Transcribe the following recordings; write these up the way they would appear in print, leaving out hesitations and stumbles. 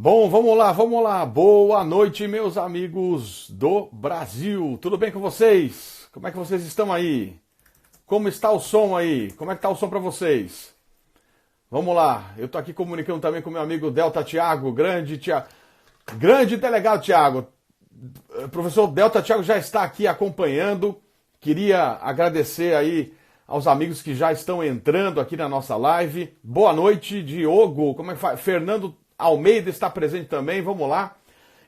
Bom, vamos lá, vamos lá. Boa noite, meus amigos do Brasil. Tudo bem com vocês? Como é que vocês estão aí? Como está o som aí? Como é que está o som para vocês? Vamos lá. Eu estou aqui comunicando também com meu amigo Delta Thiago, grande delegado Thiago. O professor Delta Thiago já está aqui acompanhando. Queria agradecer aí aos amigos que já estão entrando aqui na nossa live. Boa noite, Diogo. Como é que faz? Fernando Almeida está presente também, vamos lá.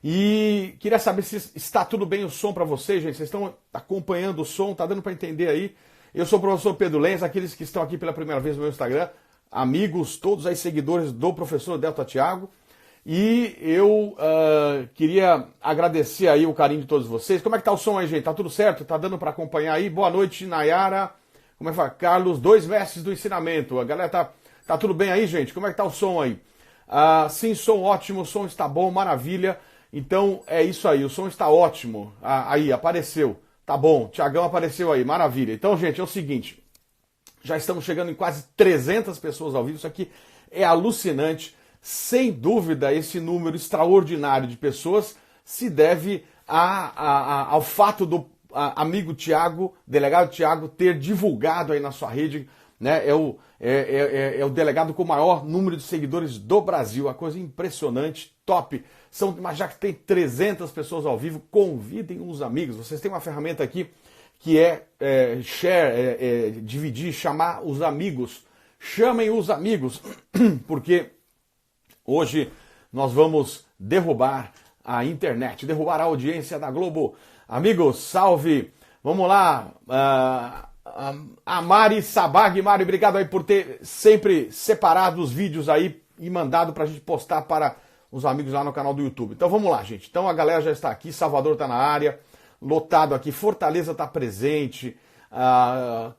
E queria saber se está tudo bem o som para vocês, gente. Vocês estão acompanhando o som, tá dando para entender aí? Eu sou o professor Pedro Lenz, aqueles que estão aqui pela primeira vez no meu Instagram, amigos, todos aí seguidores do professor Delta Thiago. E eu queria agradecer aí o carinho de todos vocês. Como é que tá o som aí, gente? Tá tudo certo? Tá dando para acompanhar aí? Boa noite, Nayara. Como é que vai? Carlos, 2 mestres do ensinamento. A galera tá tudo bem aí, gente? Como é que tá o som aí? Sim, som ótimo, o som está bom, maravilha. Então é isso aí, o som está ótimo. Aí, apareceu. Tá bom, Tiagão apareceu aí, maravilha. Então, gente, é o seguinte. Já estamos chegando em quase 300 pessoas ao vivo. Isso aqui é alucinante. Sem dúvida, esse número extraordinário de pessoas se deve ao fato do amigo Tiago, delegado Tiago, ter divulgado aí na sua rede, né? É o delegado com o maior número de seguidores do Brasil. A coisa impressionante, top. Mas já que tem 300 pessoas ao vivo, convidem os amigos. Vocês têm uma ferramenta aqui que é share, dividir, chamar os amigos. Chamem os amigos, porque hoje nós vamos derrubar a internet, derrubar a audiência da Globo. Amigos, salve! Vamos lá! A Mari Sabag, Mari, obrigado aí por ter sempre separado os vídeos aí e mandado pra gente postar para os amigos lá no canal do YouTube. Então vamos lá, gente. Então a galera já está aqui, Salvador tá na área, lotado aqui, Fortaleza tá presente,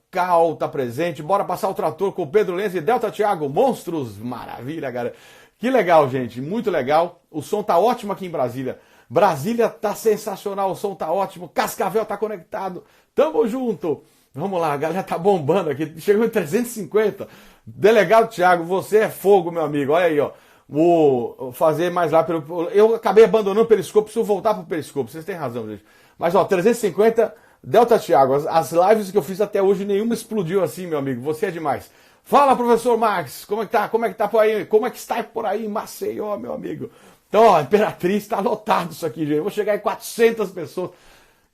Cal tá presente, bora passar o trator com o Pedro Lenz e Delta Thiago, monstros, maravilha, galera. Que legal, gente, muito legal. O som tá ótimo aqui em Brasília. Brasília tá sensacional, o som tá ótimo, Cascavel tá conectado, tamo junto. Vamos lá, a galera tá bombando aqui, chegou em 350. Delegado Thiago, você é fogo, meu amigo. Olha aí, ó. Vou fazer mais lá pelo... Eu acabei abandonando o Periscope, preciso voltar pro Periscope. Vocês têm razão, gente. Mas, ó, 350, Delta Thiago. As lives que eu fiz até hoje, nenhuma explodiu assim, meu amigo. Você é demais. Fala, professor Max, como é que tá? Como é que tá por aí? Como é que está por aí em Maceió, meu amigo? Então, ó, Imperatriz, tá lotado isso aqui, gente. Eu vou chegar em 400 pessoas.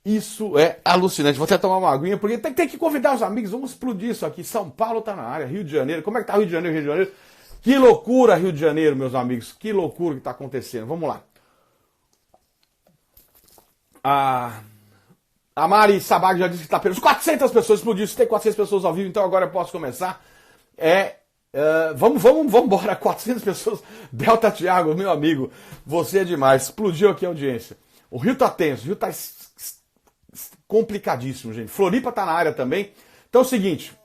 Isso é alucinante. Vou até tomar uma aguinha, porque tem que convidar os amigos. Vamos explodir isso aqui. São Paulo tá na área, Rio de Janeiro. Como é que tá Rio de Janeiro, Rio de Janeiro? Que loucura, Rio de Janeiro, meus amigos. Que loucura que tá acontecendo. Vamos lá. A Mari Sabag já disse que tá pelos 400 pessoas. Explodiu. Se tem 400 pessoas ao vivo, então agora eu posso começar. Vamos embora. 400 pessoas. Delta Thiago, meu amigo. Você é demais. Explodiu aqui a audiência. O Rio tá tenso. O Rio tá complicadíssimo, gente. Floripa tá na área também. Então é o seguinte,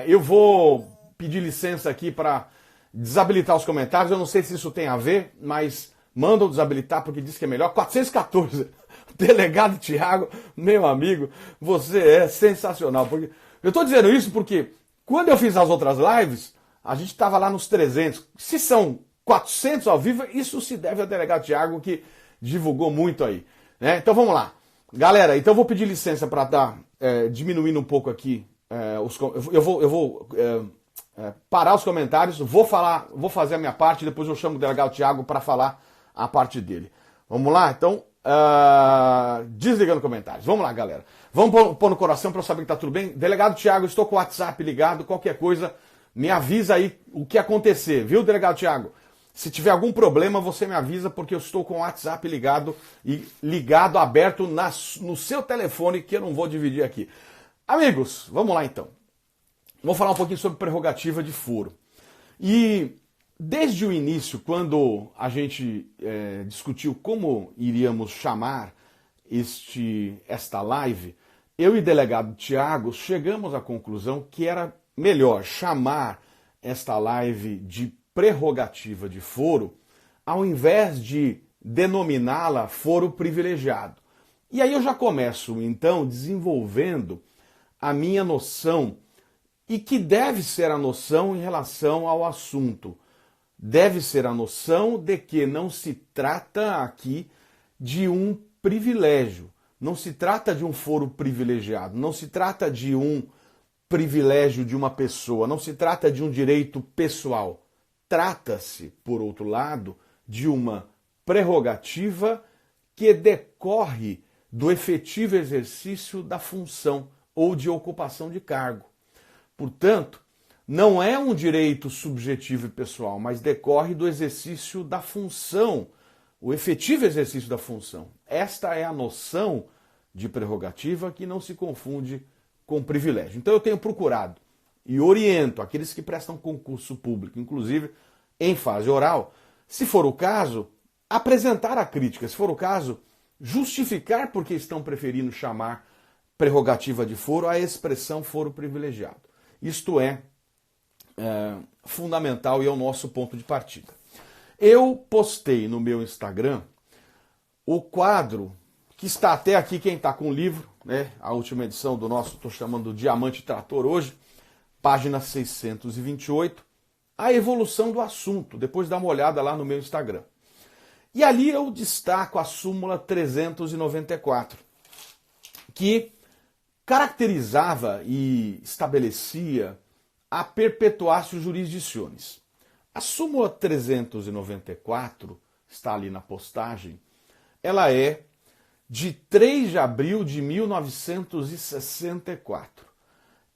eu vou pedir licença aqui para desabilitar os comentários. Eu não sei se isso tem a ver, mas mandam desabilitar porque diz que é melhor. 414. Delegado Thiago, meu amigo, você é sensacional. Porque eu tô dizendo isso porque quando eu fiz as outras lives, a gente tava lá nos 300. Se são 400 ao vivo, isso se deve ao delegado Thiago que divulgou muito aí, né? Então vamos lá. Galera, então eu vou pedir licença para estar diminuindo um pouco aqui. Eu vou parar os comentários, vou fazer a minha parte, depois eu chamo o delegado Thiago para falar a parte dele. Vamos lá? Então, desligando comentários. Vamos lá, galera. Vamos pôr no coração para eu saber que tá tudo bem. Delegado Thiago, estou com o WhatsApp ligado, qualquer coisa, me avisa aí o que acontecer, viu, delegado Thiago? Se tiver algum problema, você me avisa, porque eu estou com o WhatsApp ligado, aberto no seu telefone, que eu não vou dividir aqui. Amigos, vamos lá então. Vou falar um pouquinho sobre prerrogativa de foro. E desde o início, quando a gente discutiu como iríamos chamar esta live, eu e o delegado Thiago chegamos à conclusão que era melhor chamar esta live de prerrogativa de foro, ao invés de denominá-la foro privilegiado. E aí eu já começo, então, desenvolvendo a minha noção, e que deve ser a noção em relação ao assunto. deve ser a noção de que não se trata aqui de um privilégio, não se trata de um foro privilegiado, não se trata de um privilégio de uma pessoa, não se trata de um direito pessoal. Trata-se, por outro lado, de uma prerrogativa que decorre do efetivo exercício da função ou de ocupação de cargo. Portanto, não é um direito subjetivo e pessoal, mas decorre do exercício da função, o efetivo exercício da função. Esta é a noção de prerrogativa que não se confunde com privilégio. Então eu tenho procurado e oriento aqueles que prestam concurso público, inclusive em fase oral, se for o caso, apresentar a crítica, se for o caso, justificar porque estão preferindo chamar prerrogativa de foro a expressão foro privilegiado. Isto é fundamental e é o nosso ponto de partida. Eu postei no meu Instagram o quadro que está até aqui, quem está com o livro, né? A última edição do nosso, estou chamando de Diamante Trator hoje, página 628, a evolução do assunto, depois dá uma olhada lá no meu Instagram. E ali eu destaco a súmula 394, que caracterizava e estabelecia a perpetuatio jurisdicionis. A súmula 394, está ali na postagem, ela é de 3 de abril de 1964.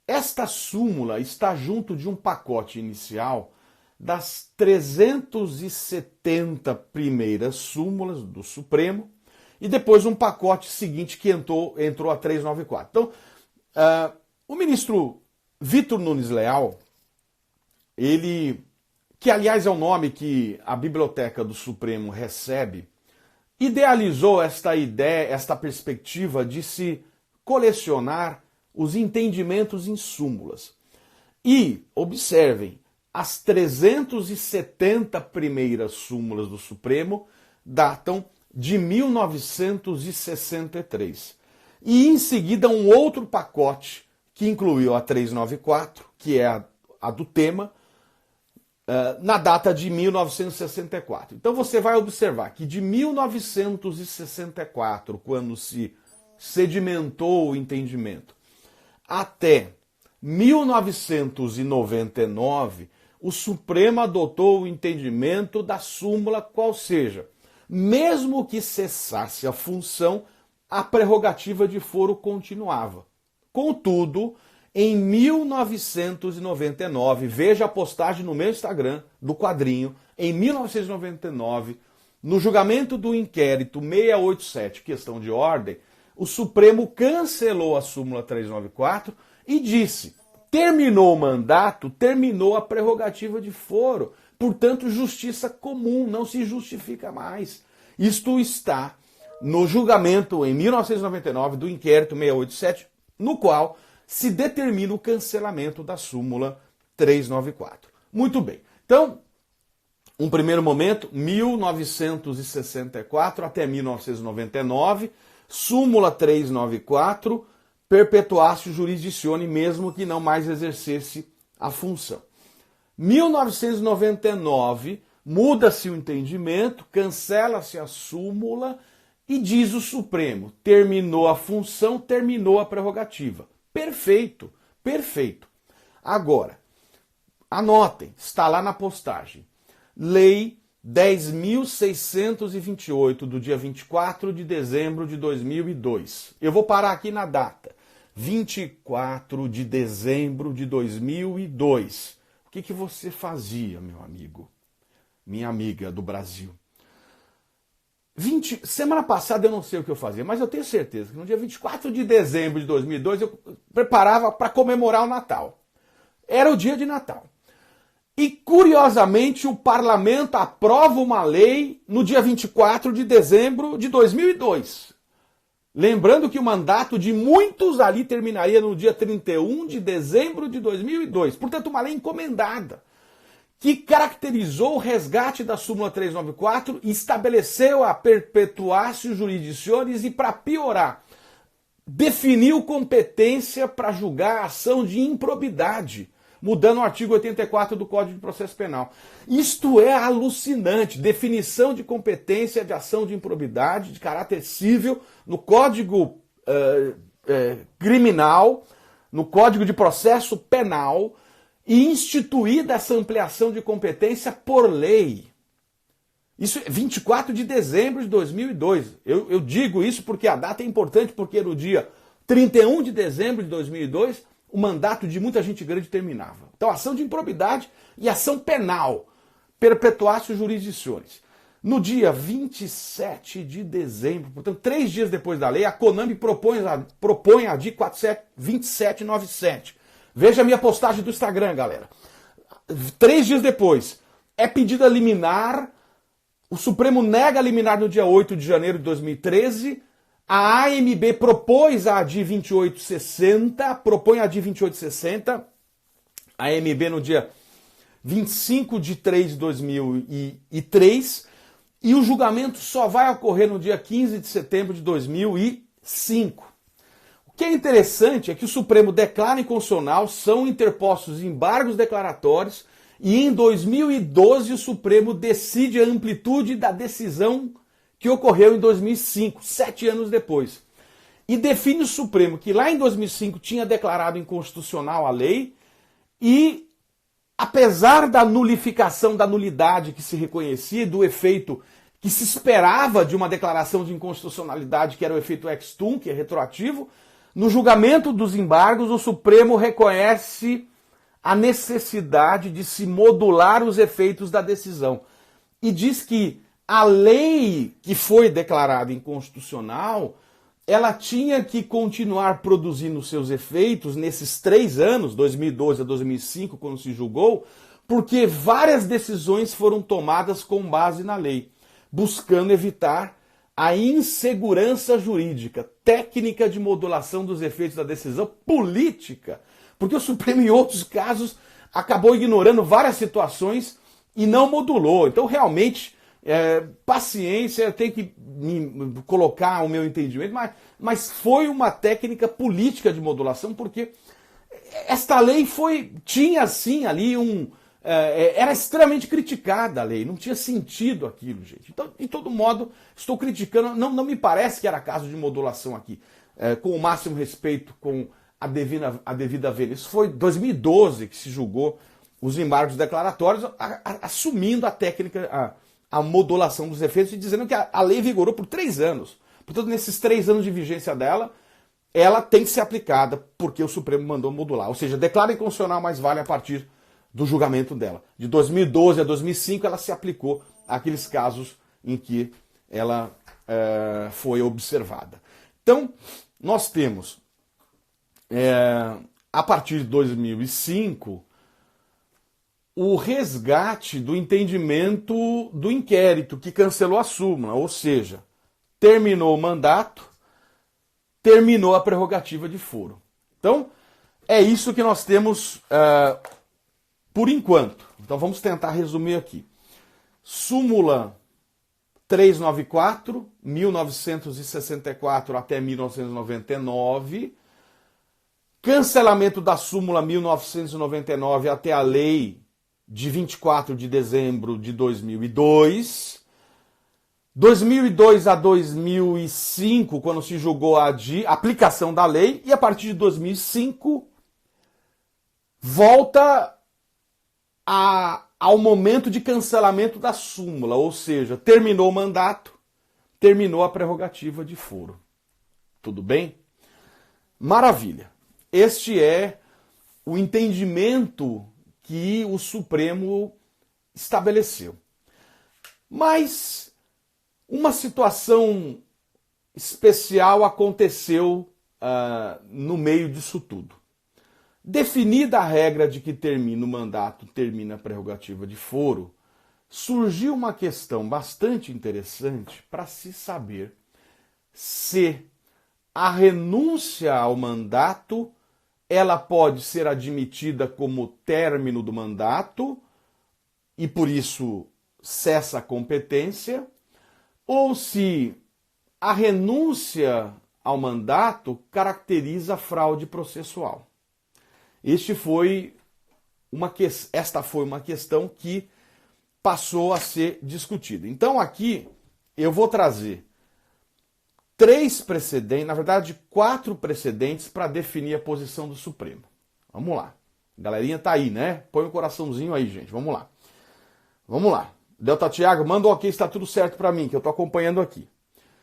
Esta súmula está junto de um pacote inicial das 370 primeiras súmulas do Supremo e depois um pacote seguinte que entrou a 394. Então, o ministro Vitor Nunes Leal, ele, que aliás é o nome que a Biblioteca do Supremo recebe, idealizou esta ideia, esta perspectiva de se colecionar os entendimentos em súmulas. E, observem, as 370 primeiras súmulas do Supremo datam de 1963. E em seguida um outro pacote que incluiu a 394, que é a do tema, na data de 1964. Então você vai observar que de 1964, quando se sedimentou o entendimento, até 1999, o Supremo adotou o entendimento da súmula qual seja, mesmo que cessasse a função, a prerrogativa de foro continuava. Contudo, em 1999, veja a postagem no meu Instagram do quadrinho, em 1999, no julgamento do inquérito 687, questão de ordem, o Supremo cancelou a súmula 394 e disse: terminou o mandato, terminou a prerrogativa de foro, portanto, justiça comum, não se justifica mais. Isto está no julgamento em 1999 do inquérito 687, no qual se determina o cancelamento da súmula 394. Muito bem. Então, um primeiro momento, 1964 até 1999, súmula 394, perpetuatio jurisdictione, mesmo que não mais exercesse a função. 1999, muda-se o entendimento, cancela-se a súmula e diz o Supremo, terminou a função, terminou a prerrogativa. Perfeito, perfeito. Agora, anotem, está lá na postagem. Lei 10.628, do dia 24 de dezembro de 2002. Eu vou parar aqui na data. 24 de dezembro de 2002. O que você fazia, meu amigo? Minha amiga do Brasil? Semana passada eu não sei o que eu fazia, mas eu tenho certeza que no dia 24 de dezembro de 2002 eu preparava para comemorar o Natal. Era o dia de Natal. E, curiosamente, o parlamento aprova uma lei no dia 24 de dezembro de 2002. Lembrando que o mandato de muitos ali terminaria no dia 31 de dezembro de 2002. Portanto, uma lei encomendada, que caracterizou o resgate da súmula 394 e estabeleceu a perpetuatio jurisdictionis e, para piorar, definiu competência para julgar a ação de improbidade. mudando o artigo 84 do Código de Processo Penal. Isto é alucinante. Definição de competência de ação de improbidade de caráter civil no Código Criminal, no Código de Processo Penal, e instituída essa ampliação de competência por lei. Isso é 24 de dezembro de 2002. Eu digo isso porque a data é importante, porque no dia 31 de dezembro de 2002, o mandato de muita gente grande terminava. Então, ação de improbidade e ação penal, perpetuatio jurisdictionis. No dia 27 de dezembro, portanto, 3 dias depois da lei, a CONAMP propõe a DIC 2797. Veja a minha postagem do Instagram, galera. 3 dias depois, é pedida liminar, o Supremo nega a liminar no dia 8 de janeiro de 2013, a AMB propôs a ADI 2860, a AMB no dia 25 de 3 de 2003, e o julgamento só vai ocorrer no dia 15 de setembro de 2005. O que é interessante é que o Supremo declara inconstitucional, são interpostos embargos declaratórios, e em 2012 o Supremo decide a amplitude da decisão que ocorreu em 2005, 7 anos depois. E define o Supremo que lá em 2005 tinha declarado inconstitucional a lei e, apesar da nulificação, da nulidade que se reconhecia, do efeito que se esperava de uma declaração de inconstitucionalidade, que era o efeito ex tunc, que é retroativo, no julgamento dos embargos o Supremo reconhece a necessidade de se modular os efeitos da decisão. E diz que a lei que foi declarada inconstitucional, ela tinha que continuar produzindo seus efeitos nesses 3 anos, 2012 a 2005, quando se julgou, porque várias decisões foram tomadas com base na lei, buscando evitar a insegurança jurídica, técnica de modulação dos efeitos da decisão política, porque o Supremo, em outros casos, acabou ignorando várias situações e não modulou. Então, realmente, paciência, eu tenho que colocar o meu entendimento, mas foi uma técnica política de modulação, porque esta lei tinha, sim, ali era extremamente criticada a lei, não tinha sentido aquilo, gente. Então, de todo modo, estou criticando, não me parece que era caso de modulação aqui, com o máximo respeito, com a devida vênia. Isso foi em 2012 que se julgou os embargos declaratórios, assumindo a técnica, a modulação dos efeitos e dizendo que a lei vigorou por 3 anos. Portanto, nesses 3 anos de vigência dela, ela tem que ser aplicada porque o Supremo mandou modular. Ou seja, declara inconstitucional, mas vale a partir do julgamento dela. De 2012 a 2005, ela se aplicou àqueles casos em que ela foi observada. Então, nós temos, a partir de 2005, o resgate do entendimento do inquérito que cancelou a súmula, ou seja, terminou o mandato, terminou a prerrogativa de foro. Então, é isso que nós temos por enquanto. Então, vamos tentar resumir aqui. Súmula 394, 1964 até 1999, cancelamento da súmula 1999 até a lei de 24 de dezembro de 2002, 2002 a 2005, quando se julgou a aplicação da lei, e a partir de 2005 volta ao momento de cancelamento da súmula, ou seja, terminou o mandato, terminou a prerrogativa de foro. Tudo bem? Maravilha. Este é o entendimento que o Supremo estabeleceu. Mas uma situação especial aconteceu no meio disso tudo. Definida a regra de que termina o mandato, termina a prerrogativa de foro, surgiu uma questão bastante interessante para se saber se a renúncia ao mandato ela pode ser admitida como término do mandato e por isso cessa a competência, ou se a renúncia ao mandato caracteriza fraude processual. Este foi esta foi uma questão que passou a ser discutida. Então aqui eu vou trazer 3 precedentes, na verdade 4 precedentes para definir a posição do Supremo. Vamos lá. A galerinha tá aí, né? Põe um coraçãozinho aí, gente. Vamos lá. Vamos lá. Delta Thiago, manda um ok, está tudo certo para mim, que eu estou acompanhando aqui.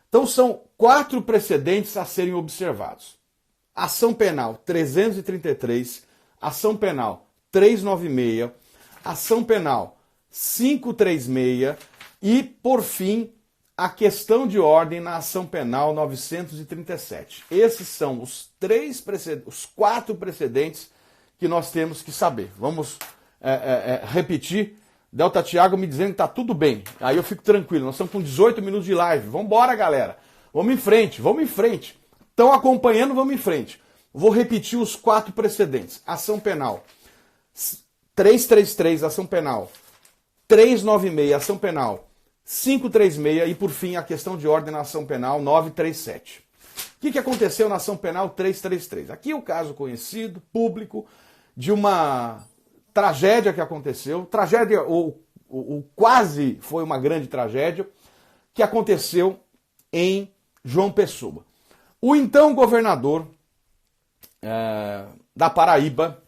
Então são 4 precedentes a serem observados. Ação penal 333, ação penal 396, ação penal 536 e, por fim, a questão de ordem na ação penal 937. Esses são os 4 precedentes que nós temos que saber. Vamos repetir. Delta Thiago me dizendo que tá tudo bem. Aí eu fico tranquilo. Nós estamos com 18 minutos de live. Vamos embora, galera. Vamos em frente, vamos em frente. Estão acompanhando, vamos em frente. Vou repetir os 4 precedentes. Ação penal 333, ação penal 396, ação penal 536 e, por fim, a questão de ordem na ação penal 937. O que aconteceu na ação penal 333? Aqui é o caso conhecido, público, de uma tragédia que aconteceu, tragédia ou quase foi uma grande tragédia, que aconteceu em João Pessoa. O então governador da Paraíba,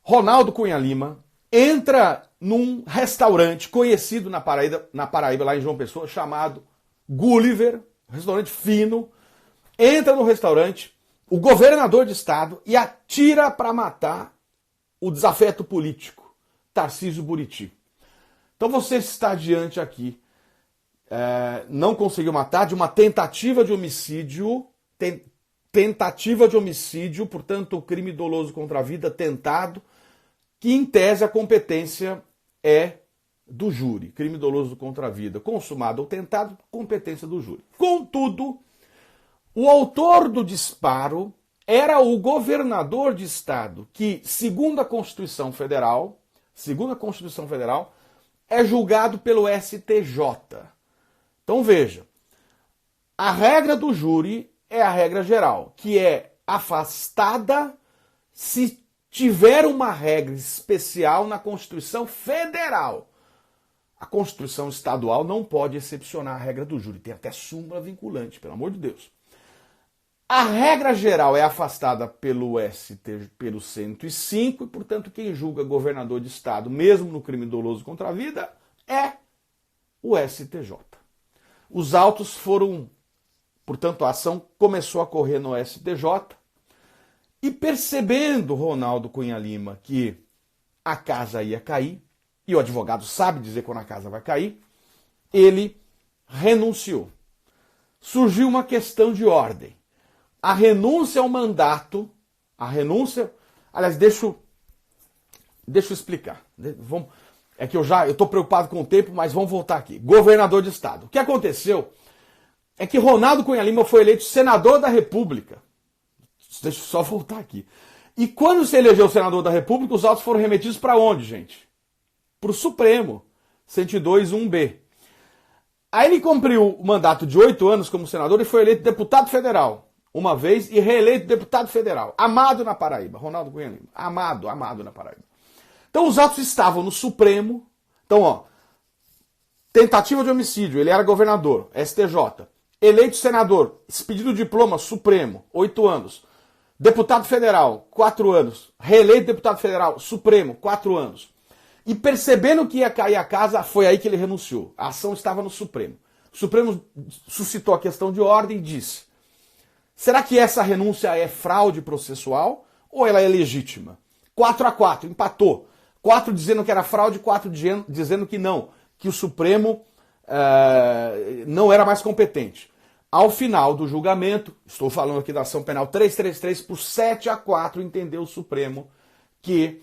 Ronaldo Cunha Lima, entra num restaurante conhecido na Paraíba, lá em João Pessoa, chamado Gulliver, um restaurante fino. Entra no restaurante o governador de estado e atira para matar o desafeto político, Tarcísio Buriti. Então você está diante aqui, não conseguiu matar, de uma tentativa de homicídio, portanto, crime doloso contra a vida, tentado, que em tese a competência é do júri. Crime doloso contra a vida, consumado ou tentado, competência do júri. Contudo, o autor do disparo era o governador de estado, que, segundo a Constituição Federal, é julgado pelo STJ. Então veja, a regra do júri é a regra geral, que é afastada se tiver uma regra especial na Constituição Federal. A Constituição Estadual não pode excepcionar a regra do júri, tem até súmula vinculante, pelo amor de Deus. A regra geral é afastada pelo 105 e, portanto, quem julga governador de estado, mesmo no crime doloso contra a vida, é o STJ. Os autos foram, portanto, a ação começou a correr no STJ e, percebendo Ronaldo Cunha Lima que a casa ia cair, e o advogado sabe dizer quando a casa vai cair, ele renunciou. Surgiu uma questão de ordem. A renúncia ao mandato, aliás, deixa eu explicar. É que eu estou preocupado com o tempo, mas vamos voltar aqui. Governador de estado. O que aconteceu é que Ronaldo Cunha Lima foi eleito senador da República. Deixa eu só voltar aqui. E quando se elegeu senador da República, os autos foram remetidos para onde, gente? Para o Supremo, 102.1b. Aí ele cumpriu o mandato de 8 anos como senador e foi eleito deputado federal uma vez e reeleito deputado federal. Amado na Paraíba, Ronaldo Cunha Lima. Amado na Paraíba. Então os autos estavam no Supremo. Então, tentativa de homicídio, ele era governador, STJ. Eleito senador, expedido diploma, Supremo, 8 anos. Deputado federal, 4 anos. Reeleito deputado federal, Supremo, 4 anos. E percebendo que ia cair a casa, foi aí que ele renunciou. A ação estava no Supremo. O Supremo suscitou a questão de ordem e disse: será que essa renúncia é fraude processual ou ela é legítima? 4-4, empatou. 4 dizendo que era fraude, 4 dizendo que não, que o Supremo não era mais competente. Ao final do julgamento, estou falando aqui da ação penal 333, por 7-4, entendeu o Supremo que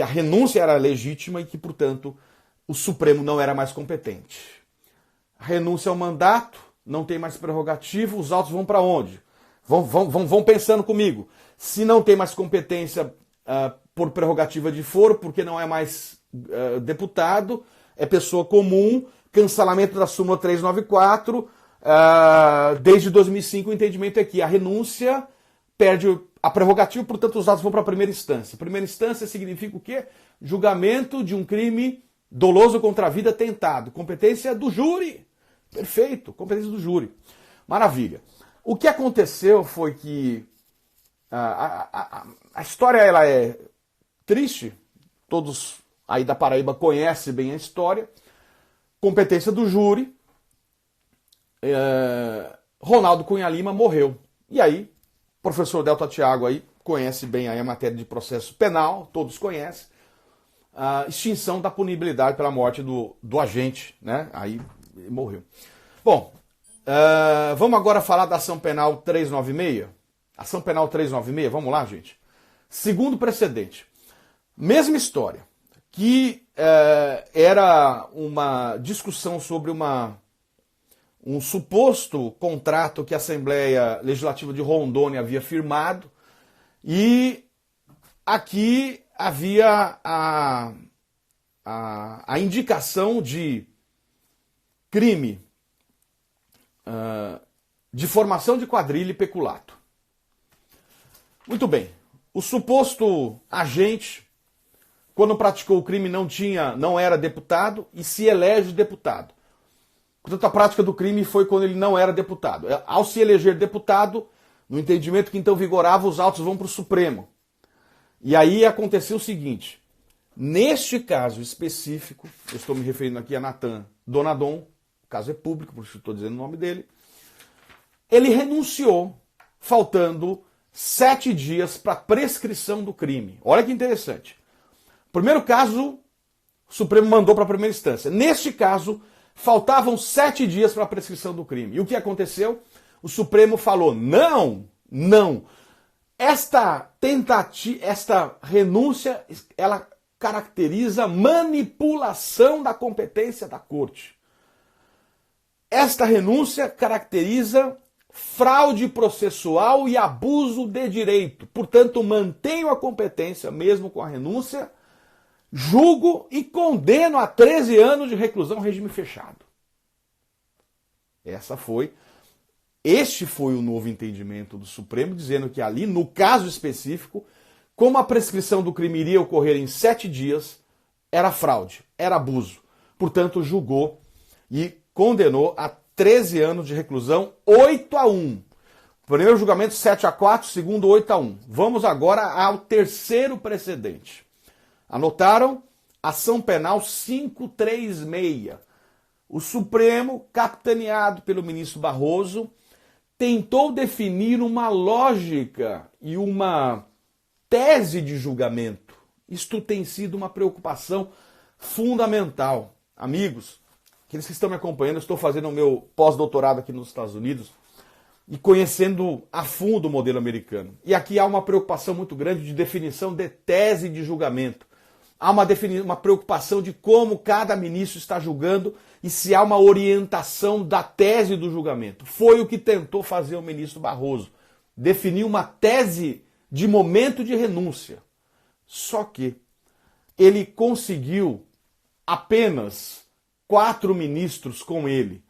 a renúncia era legítima e que, portanto, o Supremo não era mais competente. Renúncia ao mandato, não tem mais prerrogativa, os autos vão para onde? Vão pensando comigo. Se não tem mais competência por prerrogativa de foro, porque não é mais deputado, é pessoa comum, cancelamento da súmula 394, desde 2005 o entendimento é que a renúncia perde a prerrogativa, portanto, os dados vão para a primeira instância. Primeira instância significa o quê? Julgamento de um crime doloso contra a vida tentado. Competência do júri. Perfeito, competência do júri. Maravilha. O que aconteceu foi que a história ela é triste, todos aí da Paraíba conhecem bem a história. Competência do júri, Ronaldo Cunha Lima morreu. E aí, o professor Delta Thiago aí conhece bem aí a matéria de processo penal, todos conhecem, a extinção da punibilidade pela morte do agente, né? Aí morreu. Bom, vamos agora falar da ação penal 396? Ação penal 396, vamos lá, gente? Segundo precedente, mesma história, que era uma discussão sobre um suposto contrato que a Assembleia Legislativa de Rondônia havia firmado, e aqui havia a indicação de crime de formação de quadrilha e peculato. Muito bem, o suposto agente, quando praticou o crime, não era deputado e se elege deputado. Portanto, a prática do crime foi quando ele não era deputado. Ao se eleger deputado, no entendimento que então vigorava, os autos vão para o Supremo. E aí aconteceu o seguinte: neste caso específico, eu estou me referindo aqui a Natan Donadon, o caso é público, por isso estou dizendo o nome dele, ele renunciou, faltando 7 dias para a prescrição do crime. Olha que interessante. Primeiro caso, o Supremo mandou para a primeira instância. Neste caso, faltavam 7 dias para a prescrição do crime. E o que aconteceu? O Supremo falou: não. Esta renúncia, ela caracteriza manipulação da competência da corte. Esta renúncia caracteriza fraude processual e abuso de direito. Portanto, mantenho a competência mesmo com a renúncia, julgo e condeno a 13 anos de reclusão regime fechado. Este foi o novo entendimento do Supremo, dizendo que ali, no caso específico, como a prescrição do crime iria ocorrer em 7 dias, era fraude, era abuso. Portanto, julgou e condenou a 13 anos de reclusão, 8-1. Primeiro julgamento 7-4, segundo 8-1. Vamos agora ao terceiro precedente. Anotaram? Ação penal 536. O Supremo, capitaneado pelo ministro Barroso, tentou definir uma lógica e uma tese de julgamento. Isto tem sido uma preocupação fundamental. Amigos, aqueles que estão me acompanhando, eu estou fazendo o meu pós-doutorado aqui nos Estados Unidos e conhecendo a fundo o modelo americano. E aqui há uma preocupação muito grande de definição de tese de julgamento. Há uma preocupação de como cada ministro está julgando e se há uma orientação da tese do julgamento. Foi o que tentou fazer o ministro Barroso. Definir uma tese de momento de renúncia. Só que ele conseguiu apenas 4 ministros com ele.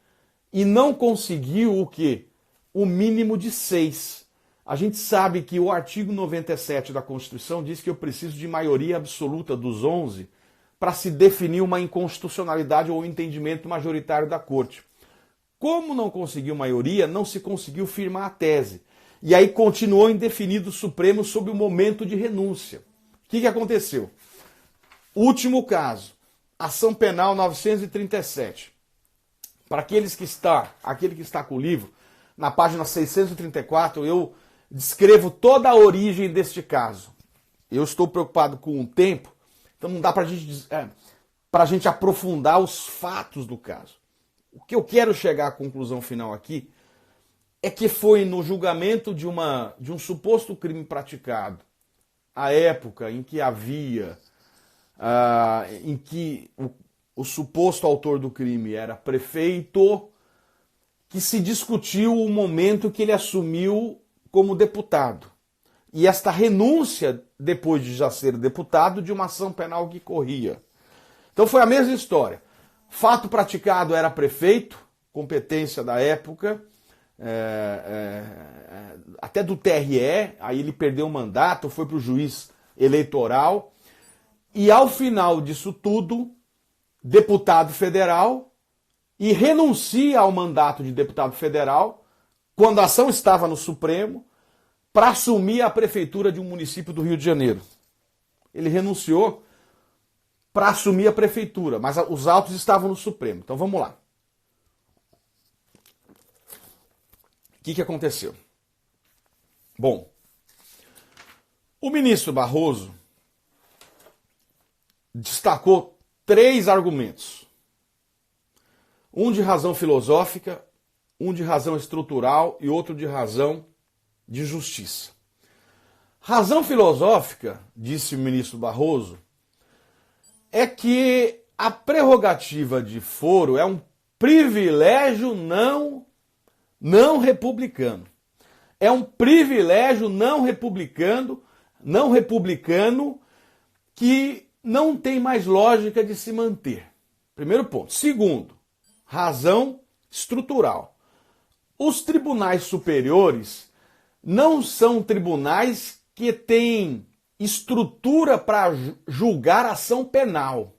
E não conseguiu o quê? O mínimo de 6. A gente sabe que o artigo 97 da Constituição diz que eu preciso de maioria absoluta dos 11 para se definir uma inconstitucionalidade ou entendimento majoritário da Corte. Como não conseguiu maioria, não se conseguiu firmar a tese. E aí continuou indefinido o Supremo sobre o momento de renúncia. O que aconteceu? Último caso, ação penal 937. Para aquele que está com o livro, na página 634, eu descrevo toda a origem deste caso. Eu estou preocupado com o tempo, então não dá para a gente aprofundar os fatos do caso. O que eu quero chegar à conclusão final aqui é que foi no julgamento de um suposto crime praticado, a época em que em que o suposto autor do crime era prefeito, que se discutiu o momento que ele assumiu como deputado. E esta renúncia, depois de já ser deputado, de uma ação penal que corria. Então foi a mesma história. Fato praticado era prefeito, competência da época, até do TRE, aí ele perdeu o mandato, foi para o juiz eleitoral, e ao final disso tudo, deputado federal, e renuncia ao mandato de deputado federal, quando a ação estava no Supremo, para assumir a prefeitura de um município do Rio de Janeiro. Ele renunciou para assumir a prefeitura, mas os autos estavam no Supremo. Então vamos lá. O que aconteceu? Bom, o ministro Barroso destacou 3 argumentos. Um de razão filosófica, um de razão estrutural e outro de razão de justiça. Razão filosófica, disse o ministro Barroso, é que a prerrogativa de foro é um privilégio não republicano. É um privilégio não republicano que não tem mais lógica de se manter. Primeiro ponto. Segundo, razão estrutural. Os tribunais superiores não são tribunais que têm estrutura para julgar ação penal.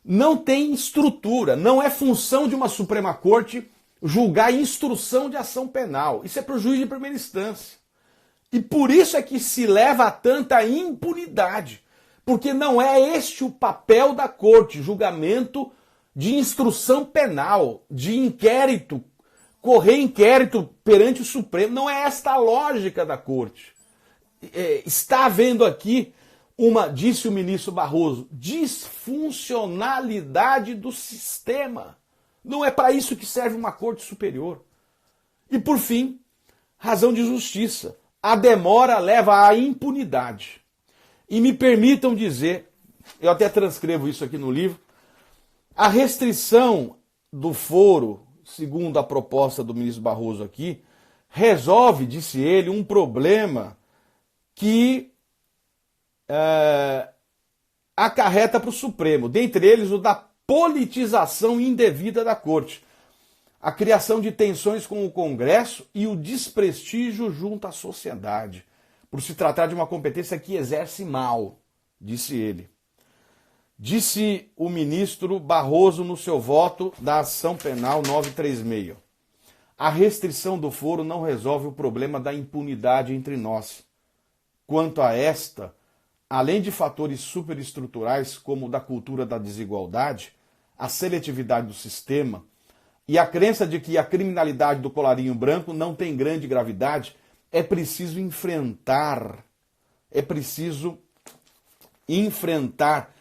Não tem estrutura, não é função de uma Suprema Corte julgar instrução de ação penal. Isso é para o juiz de primeira instância. E por isso é que se leva a tanta impunidade. Porque não é este o papel da Corte, julgamento de instrução penal, de inquérito, correr inquérito perante o Supremo. Não é esta a lógica da Corte. Está havendo aqui disse o ministro Barroso, disfuncionalidade do sistema. Não é para isso que serve uma Corte Superior. E por fim, razão de justiça. A demora leva à impunidade. E me permitam dizer, eu até transcrevo isso aqui no livro, a restrição do foro, segundo a proposta do ministro Barroso aqui, resolve, disse ele, um problema que acarreta para o Supremo, dentre eles o da politização indevida da Corte, a criação de tensões com o Congresso e o desprestígio junto à sociedade, por se tratar de uma competência que exerce mal, disse ele. Disse o ministro Barroso no seu voto da ação penal 936. A restrição do foro não resolve o problema da impunidade entre nós. Quanto a esta, além de fatores superestruturais como o da cultura da desigualdade, a seletividade do sistema e a crença de que a criminalidade do colarinho branco não tem grande gravidade, é preciso enfrentar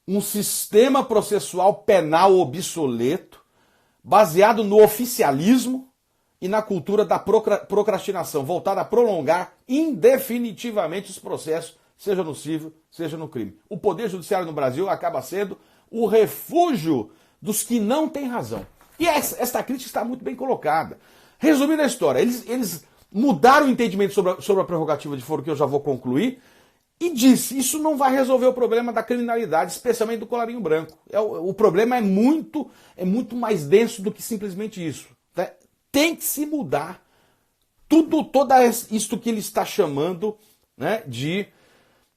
um sistema processual penal obsoleto, baseado no oficialismo e na cultura da procrastinação, voltada a prolongar indefinitivamente os processos, seja no civil, seja no crime. O Poder Judiciário no Brasil acaba sendo o refúgio dos que não têm razão. E esta crítica está muito bem colocada. Resumindo a história, eles mudaram o entendimento sobre a prerrogativa de foro, que eu já vou concluir, e disse, isso não vai resolver o problema da criminalidade, especialmente do colarinho branco. O problema é muito mais denso do que simplesmente isso. Tá? Tem que se mudar tudo isto que ele está chamando, né, de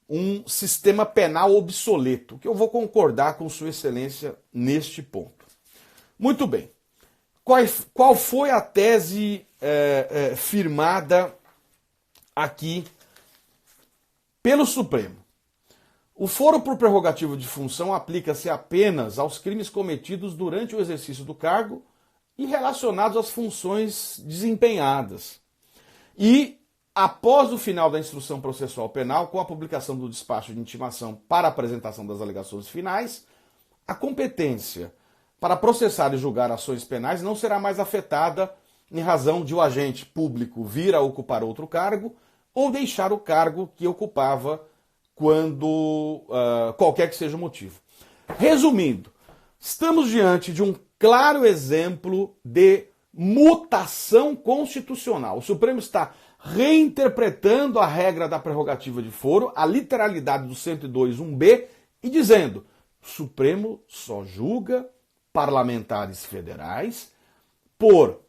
um sistema penal obsoleto, que eu vou concordar com Sua Excelência neste ponto. Muito bem. Qual foi a tese firmada aqui pelo Supremo? O foro por prerrogativa de função aplica-se apenas aos crimes cometidos durante o exercício do cargo e relacionados às funções desempenhadas. E, após o final da instrução processual penal, com a publicação do despacho de intimação para apresentação das alegações finais, a competência para processar e julgar ações penais não será mais afetada em razão de o agente público vir a ocupar outro cargo ou deixar o cargo que ocupava quando qualquer que seja o motivo. Resumindo, estamos diante de um claro exemplo de mutação constitucional. O Supremo está reinterpretando a regra da prerrogativa de foro, a literalidade do 102.1b, e dizendo: o Supremo só julga parlamentares federais por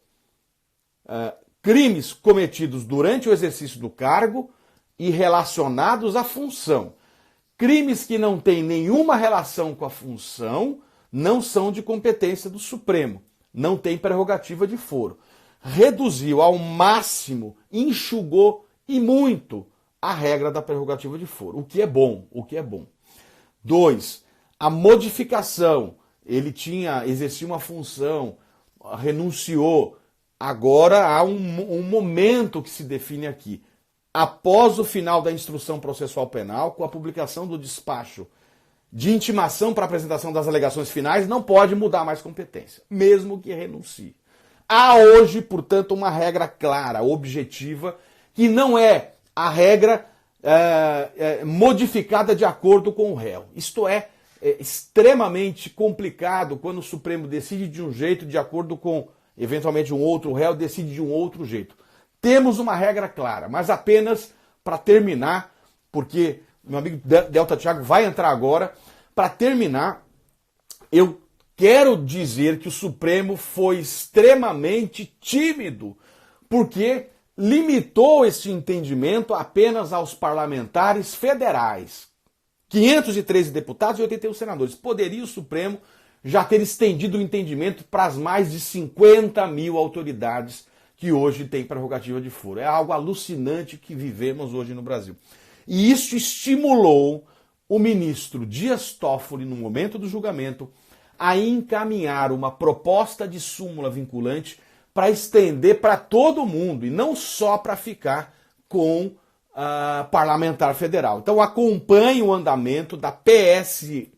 crimes cometidos durante o exercício do cargo e relacionados à função. Crimes que não têm nenhuma relação com a função não são de competência do Supremo, não tem prerrogativa de foro. Reduziu ao máximo, enxugou e muito a regra da prerrogativa de foro, o que é bom, o que é bom. 2, a modificação, ele exercia uma função, renunciou, agora há um momento que se define aqui. Após o final da instrução processual penal, com a publicação do despacho de intimação para apresentação das alegações finais, não pode mudar mais competência, mesmo que renuncie. Há hoje, portanto, uma regra clara, objetiva, que não é a regra modificada de acordo com o réu. Isto é extremamente complicado quando o Supremo decide de um jeito, de acordo com, eventualmente, um outro réu decide de um outro jeito. Temos uma regra clara, mas apenas para terminar, porque meu amigo Delta Thiago vai entrar agora, para terminar, eu quero dizer que o Supremo foi extremamente tímido, porque limitou esse entendimento apenas aos parlamentares federais. 513 deputados e 81 senadores. Poderia o Supremo já ter estendido o entendimento para as mais de 50 mil autoridades que hoje têm prerrogativa de foro. É algo alucinante que vivemos hoje no Brasil. E isso estimulou o ministro Dias Toffoli, no momento do julgamento, a encaminhar uma proposta de súmula vinculante para estender para todo mundo e não só para ficar com parlamentar federal. Então acompanhe o andamento da PSV,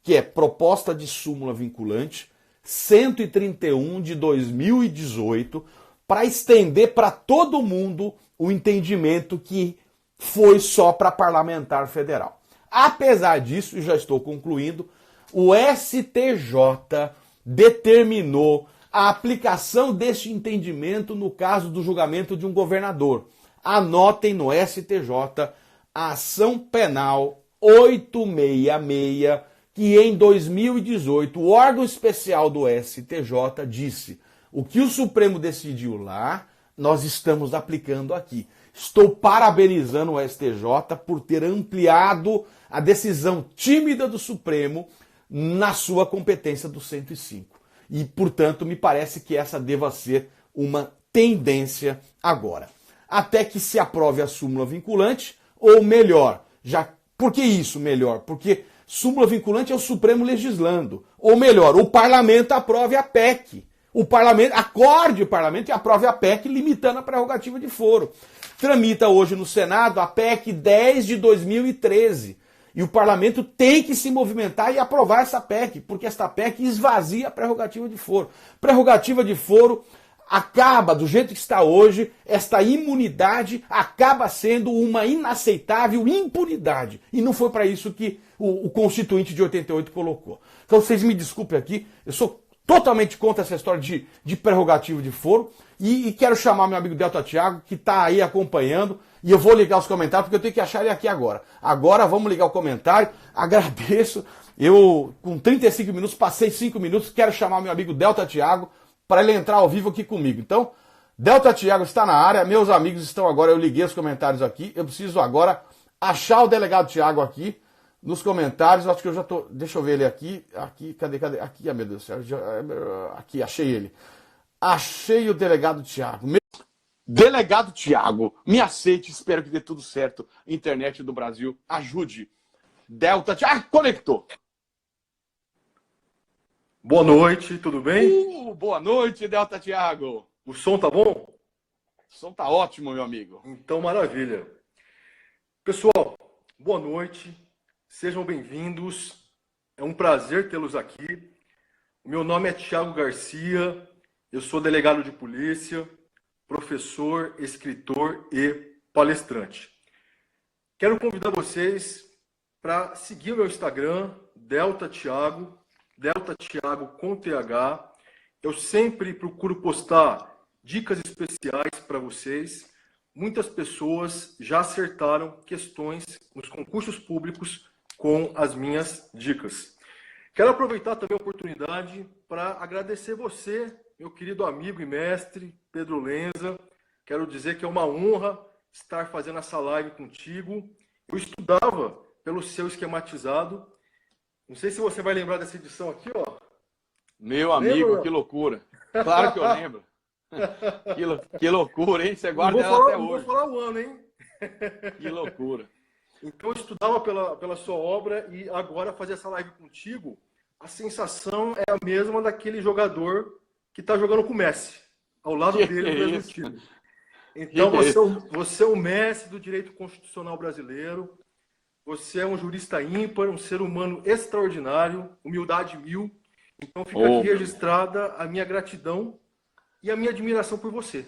que é Proposta de Súmula Vinculante, 131 de 2018, para estender para todo mundo o entendimento que foi só para parlamentar federal. Apesar disso, e já estou concluindo, o STJ determinou a aplicação deste entendimento no caso do julgamento de um governador. Anotem no STJ a ação penal 866, que em 2018 o órgão especial do STJ disse: o que o Supremo decidiu lá, nós estamos aplicando aqui. Estou parabenizando o STJ por ter ampliado a decisão tímida do Supremo na sua competência do 105. E, portanto, me parece que essa deva ser uma tendência agora. Até que se aprove a súmula vinculante, ou melhor, por que isso melhor? Porque súmula vinculante é o Supremo legislando. Ou melhor, o parlamento aprove a PEC. O parlamento, acorde o parlamento e aprove a PEC limitando a prerrogativa de foro. Tramita hoje no Senado a PEC 10 de 2013. E o parlamento tem que se movimentar e aprovar essa PEC, porque esta PEC esvazia a prerrogativa de foro. Prerrogativa de foro acaba, do jeito que está hoje, esta imunidade acaba sendo uma inaceitável impunidade. E não foi para isso que o Constituinte de 88 colocou. Então vocês me desculpem aqui, eu sou totalmente contra essa história de prerrogativa de foro e quero chamar meu amigo Delta Thiago, que está aí acompanhando, e eu vou ligar os comentários, porque eu tenho que achar ele aqui agora. Agora vamos ligar o comentário, agradeço, eu com 35 minutos, passei 5 minutos, quero chamar meu amigo Delta Thiago para ele entrar ao vivo aqui comigo. Então, Delta Thiago está na área, meus amigos estão agora, eu liguei os comentários aqui, eu preciso agora achar o delegado Thiago aqui, nos comentários, acho que eu já tô. Deixa eu ver ele aqui. Aqui, cadê? Aqui, meu Deus do céu. Aqui, achei ele. Achei o delegado Thiago. Delegado Thiago, me aceite, espero que dê tudo certo. Internet do Brasil, ajude. Delta Thiago, conectou. Boa noite, tudo bem? Boa noite, Delta Thiago. O som tá bom? O som tá ótimo, meu amigo. Então, maravilha. Pessoal, boa noite. Sejam bem-vindos, é um prazer tê-los aqui. O meu nome é Thiago Garcia, eu sou delegado de polícia, professor, escritor e palestrante. Quero convidar vocês para seguir o meu Instagram, Delta Thiago com TH. Eu sempre procuro postar dicas especiais para vocês. Muitas pessoas já acertaram questões nos concursos públicos com as minhas dicas. Quero aproveitar também a oportunidade para agradecer você meu querido amigo e mestre, Pedro Lenza. Quero dizer que é uma honra estar fazendo essa live contigo. Eu estudava pelo seu esquematizado. Não sei se você vai lembrar dessa edição aqui, ó. Meu amigo, que Lembra? loucura. Claro que eu lembro. Que loucura, hein? Você Não guarda vou ela até falar, não vou hoje. falar o ano, hein? Que loucura. Então, eu estudava pela sua obra e agora fazer essa live contigo, a sensação é a mesma daquele jogador que está jogando com o Messi, ao lado dele Que no mesmo isso? time. Então, Que é isso? você é o mestre do direito constitucional brasileiro, você é um jurista ímpar, um ser humano extraordinário, humildade mil. Então, fica aqui Ô, meu amigo. registrada a minha gratidão e a minha admiração por você.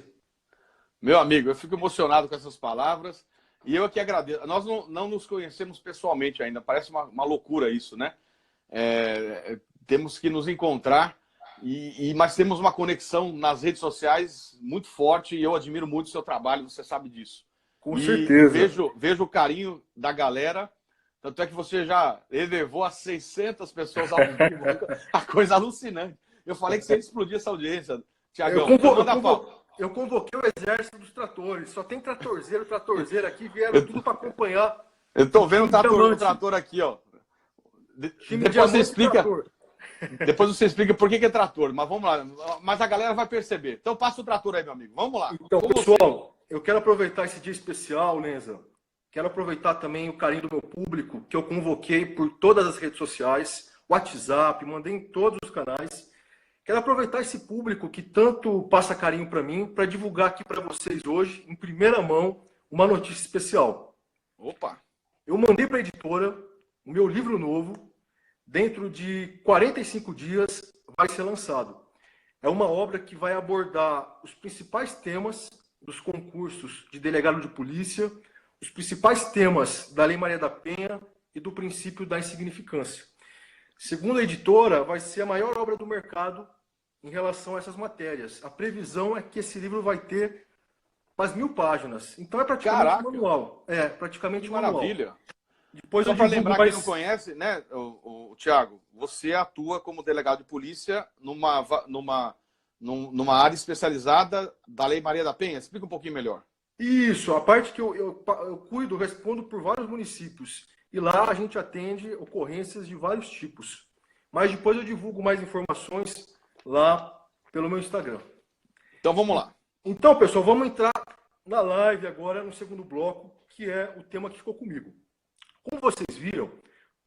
Meu amigo, eu fico emocionado com essas palavras e eu aqui agradeço. Nós não nos conhecemos pessoalmente ainda, parece uma loucura isso, né? Temos que nos encontrar, mas temos uma conexão nas redes sociais muito forte e eu admiro muito o seu trabalho, você sabe disso. Com E certeza. vejo o carinho da galera, tanto é que você já elevou a 600 pessoas ao vivo, a coisa alucinante. Eu falei que você ia explodir essa audiência, Eu, Tiagão. Então convo, eu, manda convo, pau. eu convoquei o exército dos tratores. Só tem tratorzeira aqui, vieram Eu, tudo para acompanhar eu o tô vendo time o diamante. trator aqui, ó. Time Depois você diamante e explica. trator. Depois você explica por que é trator, mas vamos lá. Mas a galera vai perceber. Então passa o trator aí, meu amigo. Vamos lá. Então, Com você. pessoal, eu quero aproveitar esse dia especial, Lenza. Quero aproveitar também o carinho do meu público, que eu convoquei por todas as redes sociais, WhatsApp, mandei em todos os canais. Quero aproveitar esse público que tanto passa carinho para mim, para divulgar aqui para vocês hoje, em primeira mão, uma notícia especial. Opa! Eu mandei para a editora o meu livro novo, dentro de 45 dias vai ser lançado. É uma obra que vai abordar os principais temas dos concursos de delegado de polícia, os principais temas da Lei Maria da Penha e do princípio da insignificância. Segundo a editora, vai ser a maior obra do mercado em relação a essas matérias. A previsão é que esse livro vai ter umas 1000 páginas. Então é praticamente um Caraca! manual. É, Que praticamente um manual. maravilha! Depois Só eu para divulgo lembrar quem não mais. conhece, né, o Thiago, você atua como delegado de polícia numa área especializada da Lei Maria da Penha. Explica um pouquinho melhor. Isso, a parte que eu cuido, respondo por vários municípios. E lá a gente atende ocorrências de vários tipos. Mas depois eu divulgo mais informações lá pelo meu Instagram. Então vamos lá. Então, pessoal, vamos entrar na live agora no segundo bloco, que é o tema que ficou comigo. Como vocês viram,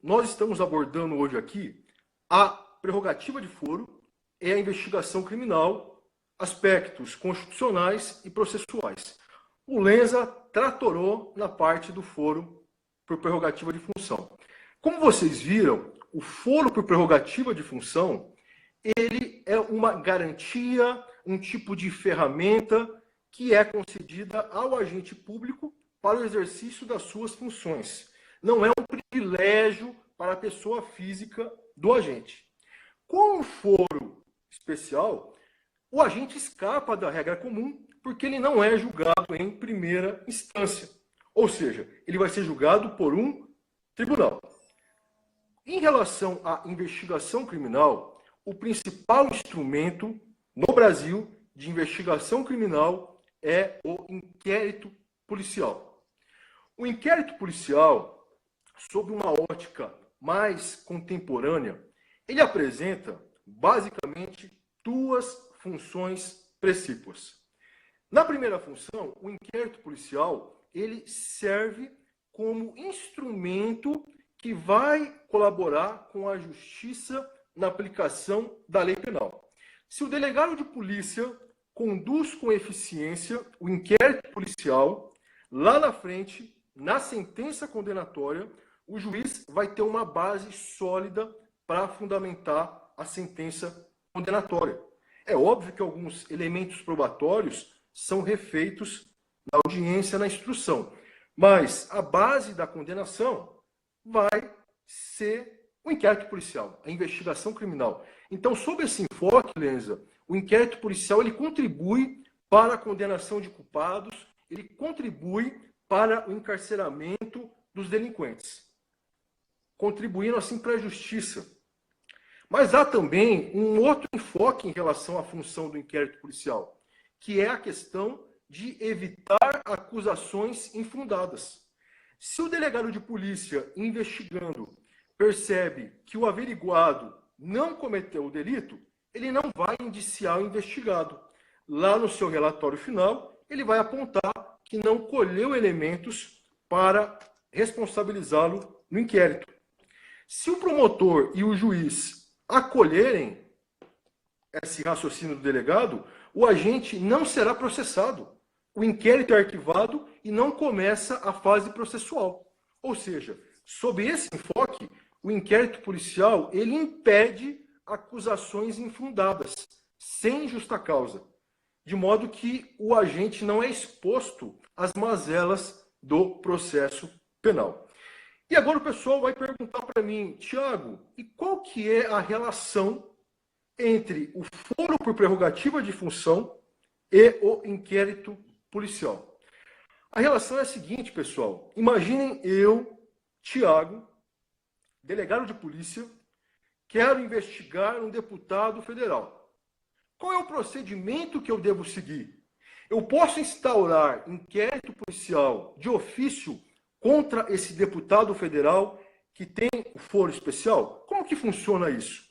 nós estamos abordando hoje aqui a prerrogativa de foro e a investigação criminal, aspectos constitucionais e processuais. O Lenza tratorou na parte do foro por prerrogativa de função. Como vocês viram, o foro por prerrogativa de função, ele é uma garantia, um tipo de ferramenta que é concedida ao agente público para o exercício das suas funções. Não é um privilégio para a pessoa física do agente. Com o foro especial, o agente escapa da regra comum porque ele não é julgado em primeira instância. Ou seja, ele vai ser julgado por um tribunal. Em relação à investigação criminal, o principal instrumento no Brasil de investigação criminal é o inquérito policial. O inquérito policial, sob uma ótica mais contemporânea, ele apresenta basicamente duas funções precípuas. Na primeira função, o inquérito policial, ele serve como instrumento que vai colaborar com a justiça na aplicação da lei penal. Se o delegado de polícia conduz com eficiência o inquérito policial, lá na frente, na sentença condenatória, o juiz vai ter uma base sólida para fundamentar a sentença condenatória. É óbvio que alguns elementos probatórios são refeitos na audiência, na instrução, mas a base da condenação vai ser o inquérito policial, a investigação criminal. Então, sob esse enfoque, Lenza, o inquérito policial ele contribui para a condenação de culpados, ele contribui para o encarceramento dos delinquentes, contribuindo assim para a justiça. Mas há também um outro enfoque em relação à função do inquérito policial, que é a questão de evitar acusações infundadas. Se o delegado de polícia, investigando, percebe que o averiguado não cometeu o delito, ele não vai indiciar o investigado. Lá no seu relatório final, ele vai apontar que não colheu elementos para responsabilizá-lo no inquérito. Se o promotor e o juiz acolherem esse raciocínio do delegado, o agente não será processado. O inquérito é arquivado e não começa a fase processual. Ou seja, sob esse enfoque, o inquérito policial ele impede acusações infundadas, sem justa causa, de modo que o agente não é exposto às mazelas do processo penal. E agora o pessoal vai perguntar para mim, Tiago, e qual que é a relação entre o foro por prerrogativa de função e o inquérito policial? A relação é a seguinte, pessoal. Imaginem eu, Tiago, delegado de polícia, quero investigar um deputado federal. Qual é o procedimento que eu devo seguir? Eu posso instaurar inquérito policial de ofício contra esse deputado federal que tem o foro especial? Como que funciona isso?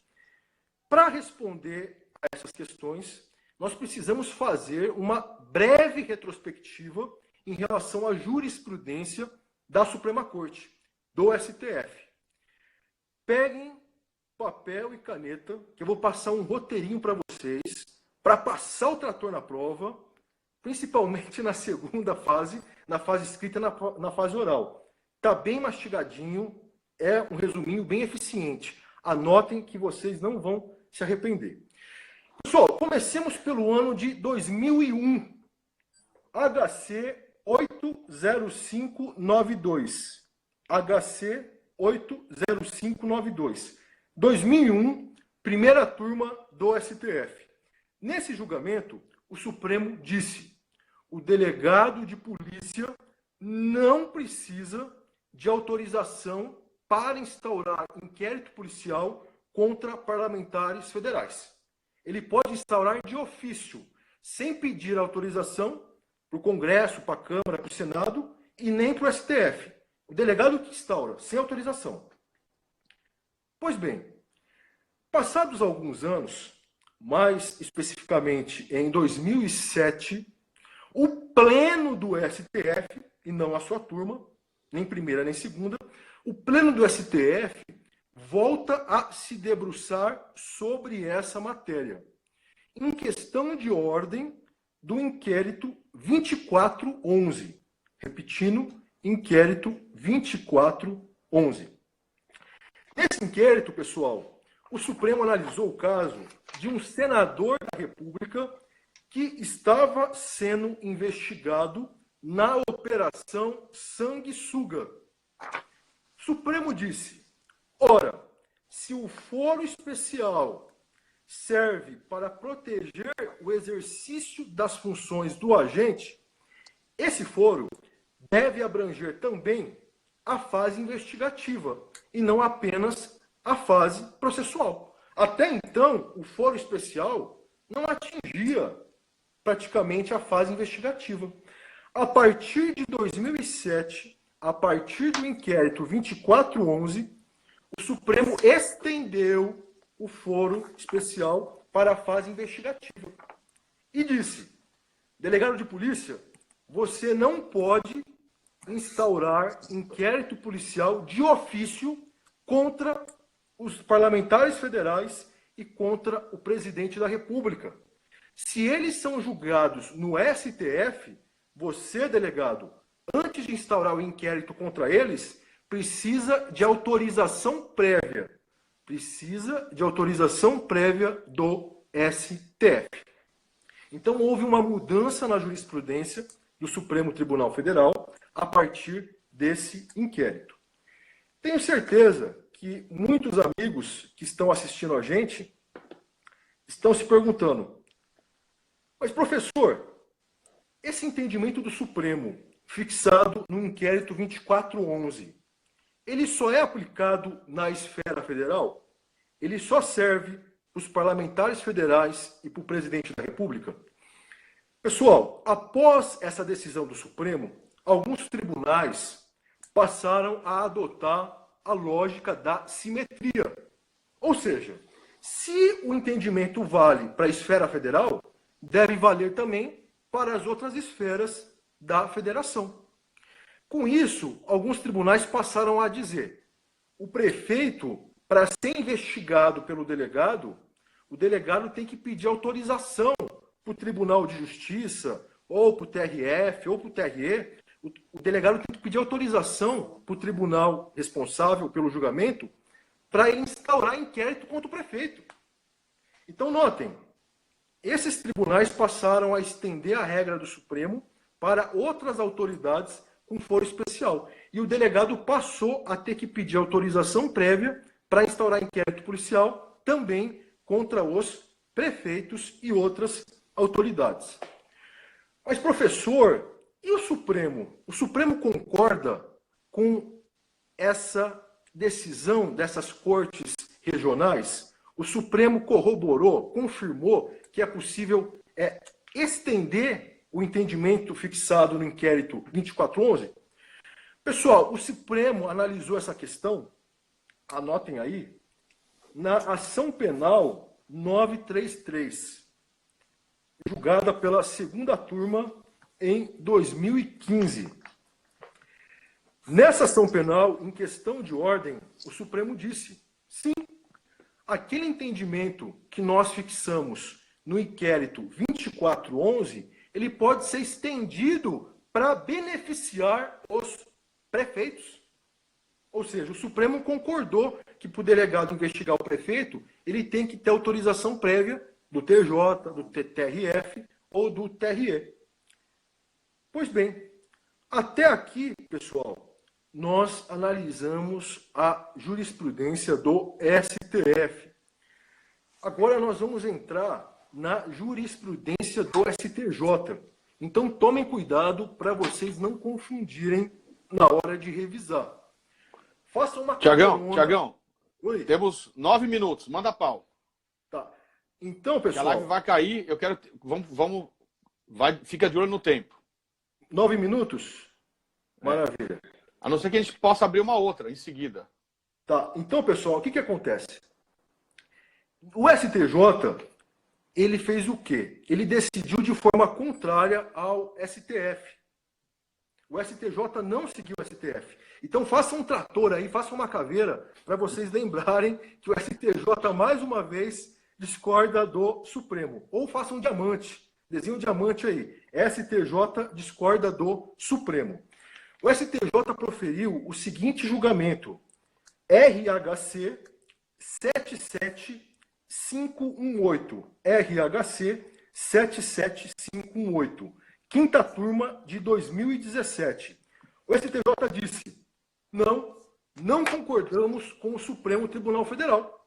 Para responder a essas questões, nós precisamos fazer uma breve retrospectiva em relação à jurisprudência da Suprema Corte, do STF. Peguem papel e caneta, que eu vou passar um roteirinho para vocês, para passar o trator na prova, principalmente na segunda fase, na fase escrita e na fase oral. Está bem mastigadinho, é um resuminho bem eficiente. Anotem que vocês não vão se arrepender. Pessoal, comecemos pelo ano de 2001. HC 80592. HC 80592. 2001, primeira turma do STF. Nesse julgamento, o Supremo disse: o delegado de polícia não precisa de autorização para instaurar inquérito policial contra parlamentares federais. Ele pode instaurar de ofício, sem pedir autorização para o Congresso, para a Câmara, para o Senado e nem para o STF. O delegado que instaura, sem autorização. Pois bem, passados alguns anos, mais especificamente em 2007, o pleno do STF, e não a sua turma, nem primeira nem segunda, o pleno do STF volta a se debruçar sobre essa matéria, em questão de ordem do inquérito 2411. Repetindo, inquérito 2411. Nesse inquérito, pessoal, o Supremo analisou o caso de um senador da República que estava sendo investigado na Operação Sanguessuga. O Supremo disse: ora, se o foro especial serve para proteger o exercício das funções do agente, esse foro deve abranger também a fase investigativa e não apenas a fase processual. Até então, o foro especial não atingia praticamente a fase investigativa. A partir de 2007, a partir do inquérito 2411, o Supremo estendeu o foro especial para a fase investigativa. E disse: delegado de polícia, você não pode instaurar inquérito policial de ofício contra os parlamentares federais e contra o presidente da República. Se eles são julgados no STF, você, delegado, antes de instaurar o inquérito contra eles, precisa de autorização prévia. Precisa de autorização prévia do STF. Então, houve uma mudança na jurisprudência do Supremo Tribunal Federal a partir desse inquérito. Tenho certeza que muitos amigos que estão assistindo a gente estão se perguntando: mas, professor, esse entendimento do Supremo, fixado no inquérito 2411, ele só é aplicado na esfera federal? ele só serve para os parlamentares federais e para o presidente da República? Pessoal, após essa decisão do Supremo, alguns tribunais passaram a adotar a lógica da simetria. Ou seja, se o entendimento vale para a esfera federal, deve valer também para as outras esferas da federação. Com isso, alguns tribunais passaram a dizer: o prefeito, para ser investigado pelo delegado, o delegado tem que pedir autorização para o Tribunal de Justiça, ou para o TRF, ou para o TRE. O delegado tem que pedir autorização para o tribunal responsável pelo julgamento para instaurar inquérito contra o prefeito. Então, notem, esses tribunais passaram a estender a regra do Supremo para outras autoridades com foro especial. E o delegado passou a ter que pedir autorização prévia para instaurar inquérito policial também contra os prefeitos e outras autoridades. Mas, professor, e o Supremo? O Supremo concorda com essa decisão dessas cortes regionais? O Supremo corroborou, confirmou que é possível estender o entendimento fixado no inquérito 2411? Pessoal, o Supremo analisou essa questão, anotem aí, na ação penal 933, julgada pela segunda turma em 2015. Nessa ação penal, em questão de ordem, o Supremo disse: sim, aquele entendimento que nós fixamos no inquérito 2411, ele pode ser estendido para beneficiar os prefeitos. Ou seja, o Supremo concordou que para o delegado investigar o prefeito, ele tem que ter autorização prévia do TJ, do TRF ou do TRE. Pois bem, até aqui, pessoal, nós analisamos a jurisprudência do STF. Agora nós vamos entrar na jurisprudência do STJ. Então tomem cuidado para vocês não confundirem na hora de revisar. Façam uma... Tiagão, Oi. Temos 9 minutos, manda pau. Tá. Então, pessoal... Que a live vai cair, eu quero... Fica de olho no tempo. 9 minutos? Maravilha. A não ser que a gente possa abrir uma outra em seguida. Tá. Então, pessoal, o que acontece? O STJ, ele fez o quê? Ele decidiu de forma contrária ao STF. O STJ não seguiu o STF. Então, faça um trator aí, faça uma caveira, para vocês lembrarem que o STJ, mais uma vez, discorda do Supremo. Ou faça um diamante. Desenho um diamante aí. STJ discorda do Supremo. O STJ proferiu o seguinte julgamento. RHC 77518. RHC 77518. Quinta turma de 2017. O STJ disse: não concordamos com o Supremo Tribunal Federal.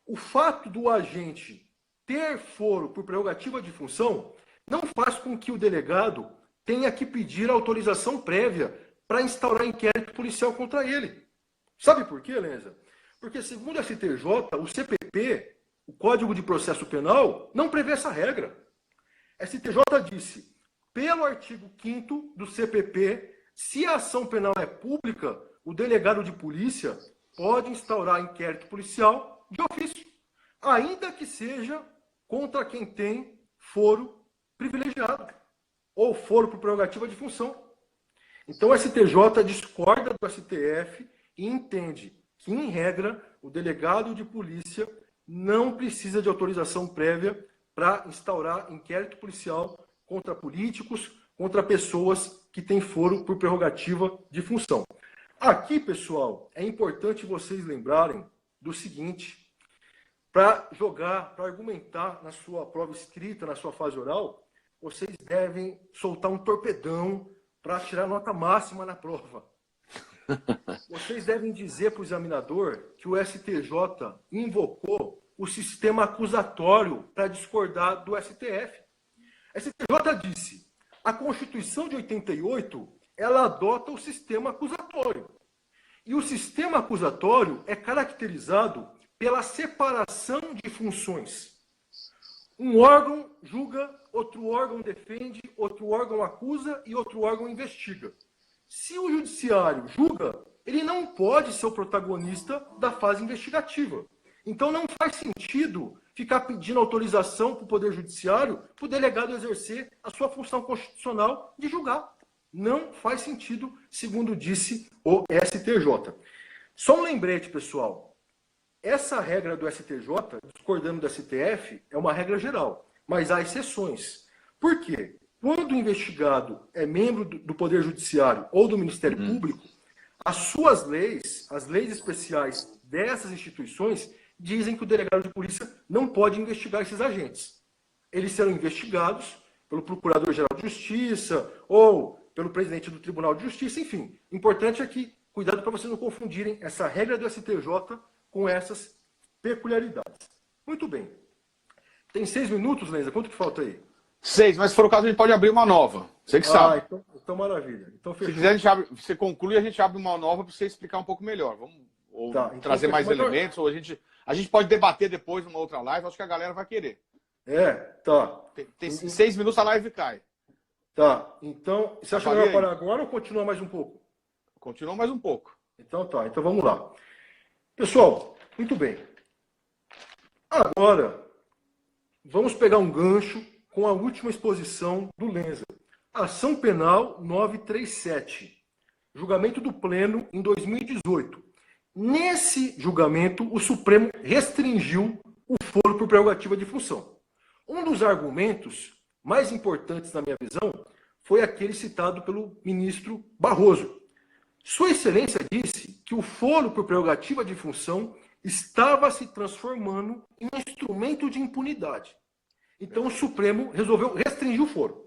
O fato do agente ter foro por prerrogativa de função não faz com que o delegado tenha que pedir autorização prévia para instaurar inquérito policial contra ele. Sabe por quê, Lenza? Porque, segundo a STJ, o CPP, o Código de Processo Penal, não prevê essa regra. A STJ disse: pelo artigo 5º do CPP, se a ação penal é pública, o delegado de polícia pode instaurar inquérito policial de ofício, ainda que seja contra quem tem foro privilegiado ou foro por prerrogativa de função. Então, o STJ discorda do STF e entende que, em regra, o delegado de polícia não precisa de autorização prévia para instaurar inquérito policial contra políticos, contra pessoas que têm foro por prerrogativa de função. Aqui, pessoal, é importante vocês lembrarem do seguinte: para jogar, para argumentar na sua prova escrita, na sua fase oral, vocês devem soltar um torpedão para tirar nota máxima na prova. Vocês devem dizer para o examinador que o STJ invocou o sistema acusatório para discordar do STF. A STJ disse: a Constituição de 88, ela adota o sistema acusatório. E o sistema acusatório é caracterizado pela separação de funções. Um órgão julga, outro órgão defende, outro órgão acusa e outro órgão investiga. Se o judiciário julga, ele não pode ser o protagonista da fase investigativa. Então não faz sentido ficar pedindo autorização para o Poder Judiciário, para o delegado exercer a sua função constitucional de julgar. Não faz sentido, segundo disse o STJ. Só um lembrete, pessoal. Essa regra do STJ, discordando do STF, é uma regra geral, mas há exceções. Por quê? Quando o investigado é membro do Poder Judiciário ou do Ministério Público, as suas leis, as leis especiais dessas instituições, dizem que o delegado de polícia não pode investigar esses agentes. Eles serão investigados pelo Procurador-Geral de Justiça ou pelo presidente do Tribunal de Justiça, enfim. O importante é que, cuidado para vocês não confundirem essa regra do STJ com essas peculiaridades. Muito bem. Tem 6 minutos, Lenza? Quanto que falta aí? 6, mas se for o caso, a gente pode abrir uma nova. Você que sabe. Então maravilha. Então, se quiser, a gente abre, você conclui, a gente abre uma nova para você explicar um pouco melhor. Vamos ou então trazer mais elementos, ou a gente pode debater depois numa outra live. Acho que a galera vai querer. Tá. Tem 6 minutos, a live cai. Tá. Então, você acha melhor parar agora ou continua mais um pouco? Continua mais um pouco. Então tá. Então vamos lá. Pessoal, muito bem. Agora, vamos pegar um gancho com a última exposição do Lenza. Ação Penal 937. Julgamento do Pleno em 2018. Nesse julgamento, o Supremo restringiu o foro por prerrogativa de função. Um dos argumentos mais importantes, na minha visão, foi aquele citado pelo ministro Barroso. Sua Excelência disse que o foro por prerrogativa de função estava se transformando em um instrumento de impunidade. Então o Supremo resolveu restringir o foro.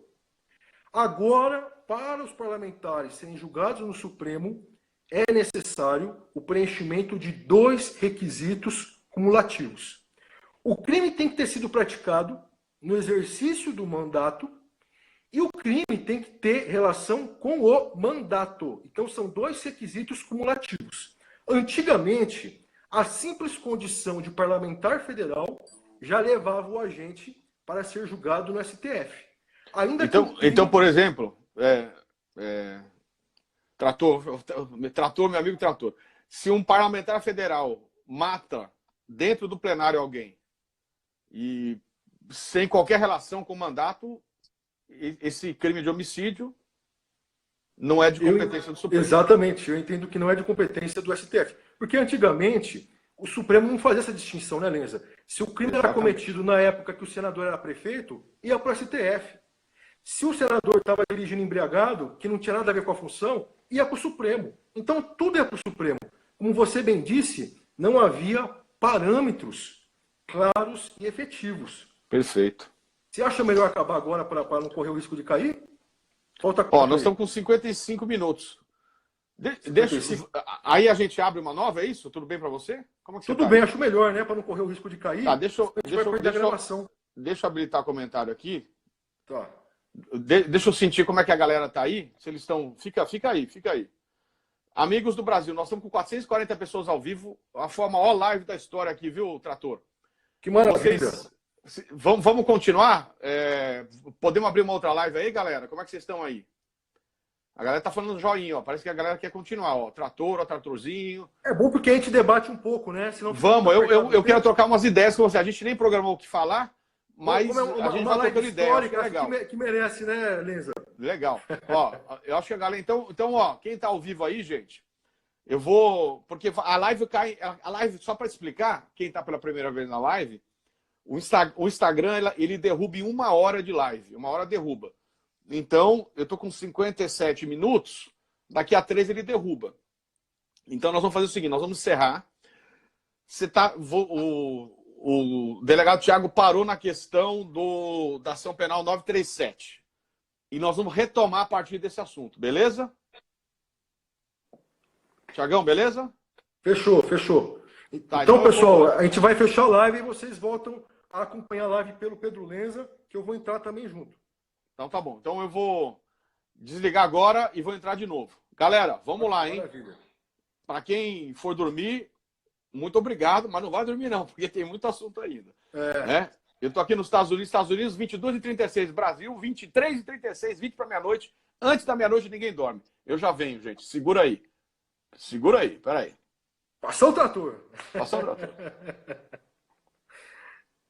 Agora, para os parlamentares serem julgados no Supremo, é necessário o preenchimento de 2 requisitos cumulativos. O crime tem que ter sido praticado no exercício do mandato e o crime tem que ter relação com o mandato. Então, são 2 requisitos cumulativos. Antigamente, a simples condição de parlamentar federal já levava o agente para ser julgado no STF. Então, por exemplo, trator, meu amigo trator, se um parlamentar federal mata dentro do plenário alguém e sem qualquer relação com o mandato, esse crime de homicídio não é de competência do Supremo. Exatamente, eu entendo que não é de competência do STF. Porque antigamente o Supremo não fazia essa distinção, né, Lenza? Se o crime era cometido na época que o senador era prefeito, ia para o STF. Se o senador estava dirigindo embriagado, que não tinha nada a ver com a função, ia para o Supremo. Então tudo ia para o Supremo. Como você bem disse, não havia parâmetros claros e efetivos. Perfeito. Você acha melhor acabar agora para não correr o risco de cair? Falta quanto? Nós estamos com 55 minutos. Aí a gente abre uma nova, é isso? Tudo bem para você? Como é que Tudo bem, acho melhor, né? Para não correr o risco de cair. Tá, deixa eu habilitar comentário aqui. Tá. Deixa eu sentir como é que a galera tá aí. Se eles estão. Fica aí. Amigos do Brasil, nós estamos com 440 pessoas ao vivo. A maior live da história aqui, viu, Trator? Que maravilha. Vamos continuar? Podemos abrir uma outra live aí, galera? Como é que vocês estão aí? A galera tá falando joinha, ó. Parece que a galera quer continuar, ó. Tratorzinho. É bom porque a gente debate um pouco, né? Senão vamos, eu quero trocar umas ideias com você. A gente nem programou o que falar, mas a gente vai trocando ideias. Legal. Que merece, né, Lenza? Legal. Ó, eu acho que a galera. Então, ó, quem tá ao vivo aí, gente, eu vou. Porque a live cai. A live, só para explicar, quem tá pela primeira vez na live, o Instagram ele derruba em 1 hora de live. 1 hora derruba. Então, eu tô com 57 minutos, daqui a 3 ele derruba. Então, nós vamos fazer o seguinte, nós vamos encerrar. O delegado Thiago parou na questão da ação penal 937. E nós vamos retomar a partir desse assunto, beleza? Thiagão, beleza? Fechou. Tá, então, pessoal, a gente vai fechar a live e vocês voltam a acompanhar a live pelo Pedro Lenza, que eu vou entrar também junto. Então tá bom. Então eu vou desligar agora e vou entrar de novo. Galera, vamos lá, hein? Maravilha. Para quem for dormir, muito obrigado, mas não vai dormir não, porque tem muito assunto ainda. Né? Eu estou aqui nos Estados Unidos, 22h36, Brasil, 23h36, 20 para meia-noite. Antes da meia-noite ninguém dorme. Eu já venho, gente. Segura aí. Segura aí, peraí. Passou o trator. Passou o trator.